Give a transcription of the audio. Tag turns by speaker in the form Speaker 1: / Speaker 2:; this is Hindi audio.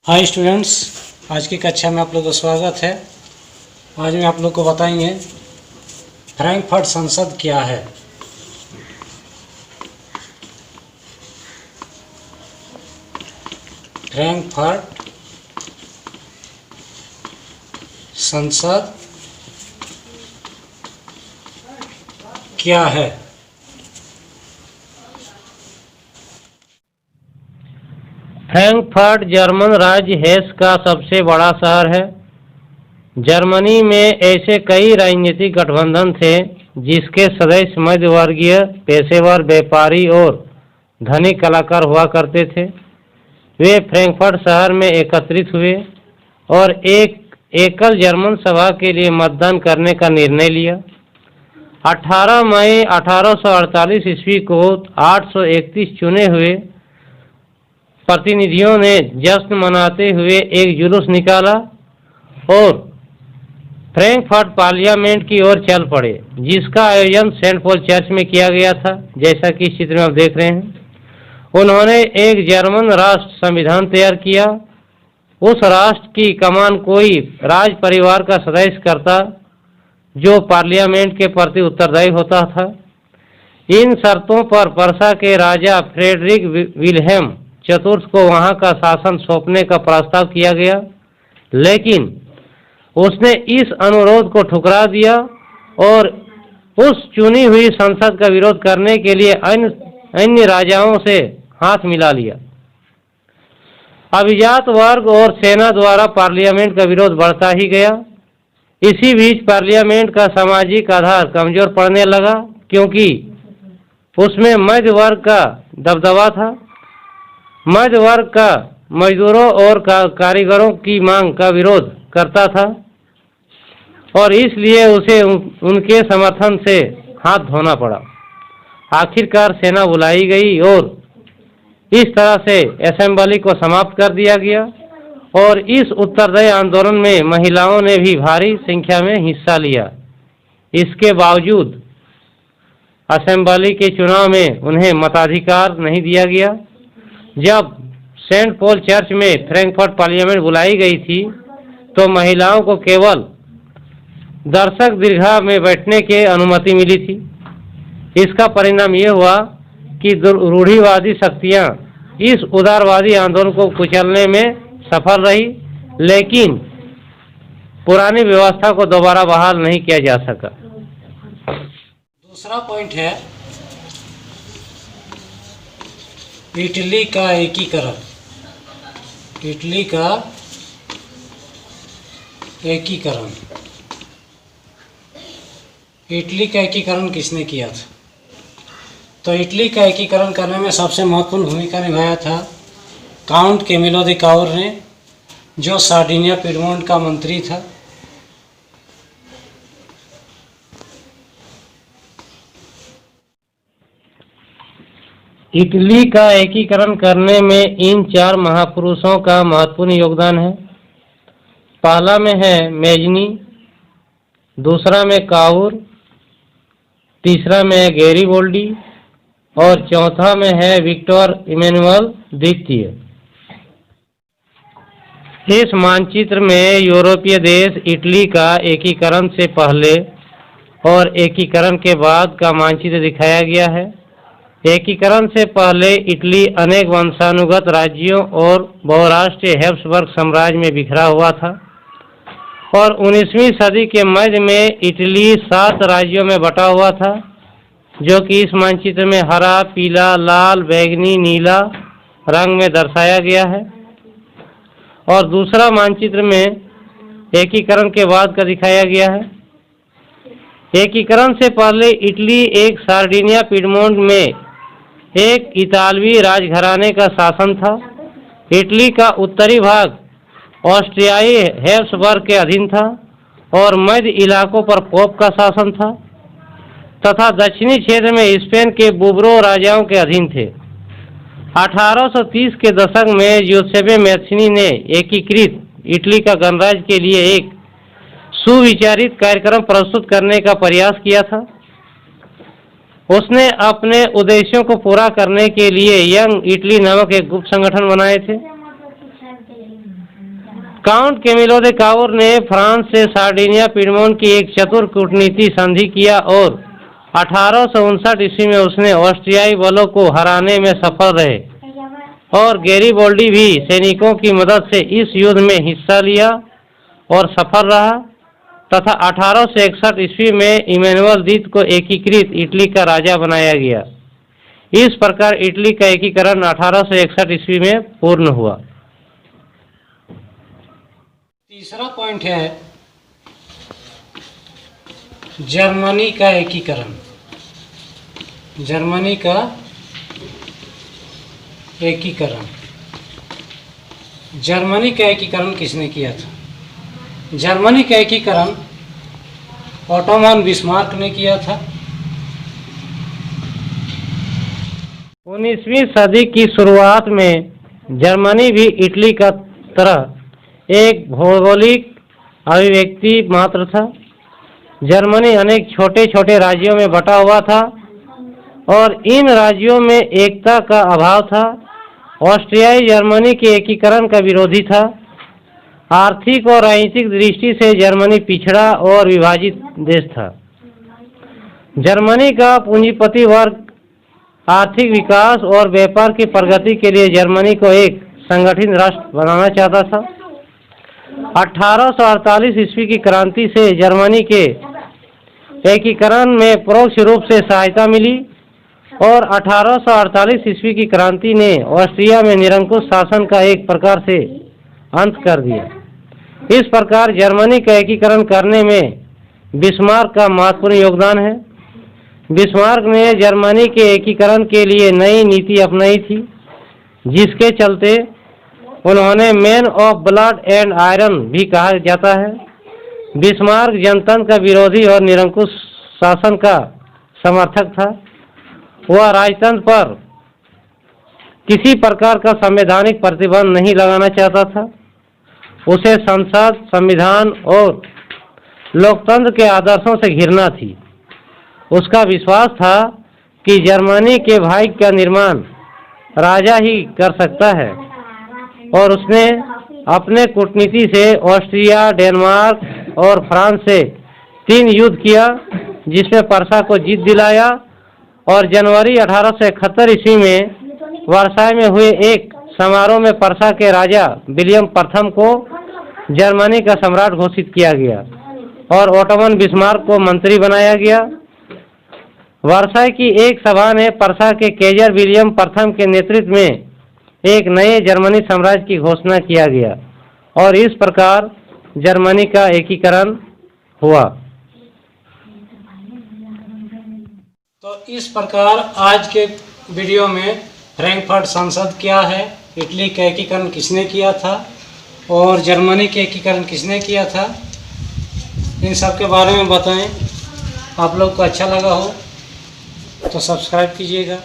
Speaker 1: हाय स्टूडेंट्स, आज की कक्षा में आप लोग का स्वागत है। आज मैं आप लोग को बताएंगे फ्रैंकफर्ट संसद क्या है। फ्रैंकफर्ट संसद क्या है।
Speaker 2: फ्रैंकफर्ट जर्मन राज्य हेस का सबसे बड़ा शहर है। जर्मनी में ऐसे कई राजनीतिक गठबंधन थे जिसके सदस्य मध्यवर्गीय, पेशेवर, व्यापारी और धनिक कलाकार हुआ करते थे। वे फ्रैंकफर्ट शहर में एकत्रित हुए और एक एकल जर्मन सभा के लिए मतदान करने का निर्णय लिया। 18 मई 1848 ईस्वी को 831 चुने हुए प्रतिनिधियों ने जश्न मनाते हुए एक जुलूस निकाला और फ्रैंकफर्ट पार्लियामेंट की ओर चल पड़े, जिसका आयोजन सेंट पॉल चर्च में किया गया था। जैसा कि इस चित्र में आप देख रहे हैं, उन्होंने एक जर्मन राष्ट्र संविधान तैयार किया। उस राष्ट्र की कमान कोई राज परिवार का सदस्य करता, जो पार्लियामेंट के प्रति उत्तरदायी होता था। इन शर्तों पर पर्सा के राजा फ्रेडरिक विल्हेम चतुर्थ को वहां का शासन सौंपने का प्रस्ताव किया गया, लेकिन उसने इस अनुरोध को ठुकरा दिया और उस चुनी हुई संसद का विरोध करने के लिए अन्य राजाओं से हाथ मिला लिया। अभिजात वर्ग और सेना द्वारा पार्लियामेंट का विरोध बढ़ता ही गया। इसी बीच पार्लियामेंट का सामाजिक आधार कमजोर पड़ने लगा, क्योंकि उसमें मध्य वर्ग का दबदबा था। मध्य वर्ग का मजदूरों और कारीगरों की मांग का विरोध करता था और इसलिए उसे उनके समर्थन से हाथ धोना पड़ा। आखिरकार सेना बुलाई गई और इस तरह से असेंबली को समाप्त कर दिया गया और इस उत्तरदायी आंदोलन में महिलाओं ने भी भारी संख्या में हिस्सा लिया। इसके बावजूद असेंबली के चुनाव में उन्हें मताधिकार नहीं दिया गया। जब सेंट पॉल चर्च में फ्रैंकफर्ट पार्लियामेंट बुलाई गई थी, तो महिलाओं को केवल दर्शक दीर्घा में बैठने की अनुमति मिली थी। इसका परिणाम ये हुआ कि रूढ़िवादी शक्तियां इस उदारवादी आंदोलन को कुचलने में सफल रही, लेकिन पुरानी व्यवस्था को दोबारा बहाल नहीं किया जा सका।
Speaker 1: दूसरा पॉइंट है इटली का एकीकरण। इटली का एकीकरण। इटली का एकीकरण किसने किया था? तो इटली का एकीकरण करने में सबसे महत्वपूर्ण भूमिका निभाया था काउंट कैमिलो दी काउर ने, जो सार्डिनिया पिडमोंट का मंत्री था।
Speaker 2: इटली का एकीकरण करने में इन चार महापुरुषों का महत्वपूर्ण योगदान है। पहला में है मेजनी, दूसरा में काउर, तीसरा में है गैरीबोल्डी और चौथा में है विक्टर इमैनुअल द्वितीय। इस मानचित्र में यूरोपीय देश इटली का एकीकरण से पहले और एकीकरण के बाद का मानचित्र दिखाया गया है। एकीकरण से पहले इटली अनेक वंशानुगत राज्यों और बहुराष्ट्रीय हैब्सबर्ग साम्राज्य में बिखरा हुआ था और 19वीं सदी के मध्य में इटली 7 राज्यों में बटा हुआ था, जो कि इस मानचित्र में हरा, पीला, लाल, बैंगनी, नीला रंग में दर्शाया गया है। और दूसरा मानचित्र में एकीकरण के बाद का दिखाया गया है। एकीकरण से पहले इटली एक सार्डिनिया पिडमोंट में एक इतालवी राजघराने का शासन था। इटली का उत्तरी भाग ऑस्ट्रियाई हैब्सबर्ग के अधीन था और मध्य इलाकों पर पोप का शासन था, तथा दक्षिणी क्षेत्र में स्पेन के बुबरो राजाओं के अधीन थे। 1830 के दशक में यूसेबे मैत्सिनी ने एकीकृत इटली का गणराज्य के लिए एक सुविचारित कार्यक्रम प्रस्तुत करने का प्रयास किया था। उसने अपने उद्देश्यों को पूरा करने के लिए यंग इटली नामक एक गुप्त संगठन बनाए थे। काउंट कैमिलो दे काउर ने फ्रांस से सार्डिनिया पीडमोंट की एक चतुर कूटनीति संधि किया और 1859 ईस्वी में उसने ऑस्ट्रियाई बलों को हराने में सफल रहे और गैरीबोल्डी भी सैनिकों की मदद से इस युद्ध में हिस्सा लिया और सफल रहा तथा 1861 ईस्वी में इमैनुअल द्वित को एकीकृत इटली का राजा बनाया गया। इस प्रकार इटली का एकीकरण 1861 ईस्वी में पूर्ण हुआ।
Speaker 1: तीसरा पॉइंट है जर्मनी का एकीकरण। जर्मनी का एकीकरण। जर्मनी का एकीकरण किसने किया था? जर्मनी का एकीकरण ओटोमन बिस्मार्क ने किया था।
Speaker 2: 19वीं सदी की शुरुआत में जर्मनी भी इटली का तरह एक भौगोलिक अभिव्यक्ति मात्र था। जर्मनी अनेक छोटे छोटे राज्यों में बटा हुआ था और इन राज्यों में एकता का अभाव था। ऑस्ट्रियाई जर्मनी के एकीकरण का विरोधी था। आर्थिक और राजनीतिक दृष्टि से जर्मनी पिछड़ा और विभाजित देश था। जर्मनी का पूंजीपति वर्ग आर्थिक विकास और व्यापार की प्रगति के लिए जर्मनी को एक संगठित राष्ट्र बनाना चाहता था। 1848 ईस्वी की क्रांति से जर्मनी के एकीकरण में परोक्ष रूप से सहायता मिली और 1848 ईस्वी की क्रांति ने ऑस्ट्रिया में निरंकुश शासन का एक प्रकार से अंत कर दिया। इस प्रकार जर्मनी का एकीकरण करने में बिस्मार्क का महत्वपूर्ण योगदान है। बिस्मार्क ने जर्मनी के एकीकरण के लिए नई नीति अपनाई थी, जिसके चलते उन्होंने man of blood and iron भी कहा जाता है। बिस्मार्क जनतंत्र का विरोधी और निरंकुश शासन का समर्थक था। वह राजतंत्र पर किसी प्रकार का संवैधानिक प्रतिबंध नहीं लगाना चाहता था। उसे संसद, संविधान और लोकतंत्र के आदर्शों से घृणा थी। उसका विश्वास था कि जर्मनी के भाग्य का निर्माण राजा ही कर सकता है और उसने अपने कूटनीति से ऑस्ट्रिया, डेनमार्क और फ्रांस से 3 युद्ध किया, जिसमें पर्सा को जीत दिलाया और जनवरी 1871 ईस्वी में वर्साय में हुए एक समारोह में पर्सा के राजा विलियम प्रथम को जर्मनी का सम्राट घोषित किया गया और ओटोमन बिस्मार्क को मंत्री बनाया गया। वर्साय की एक सभा ने पर्सा के केजर विलियम प्रथम के नेतृत्व में एक नए जर्मनी साम्राज्य की घोषणा किया गया और इस प्रकार जर्मनी का एकीकरण हुआ।
Speaker 1: तो इस प्रकार आज के वीडियो में फ्रैंकफर्ट संसद क्या है, इटली का एकीकरण किसने किया था और जर्मनी के एकीकरण किसने किया था, इन सब के बारे में बताएं। आप लोग को अच्छा लगा हो तो सब्सक्राइब कीजिएगा।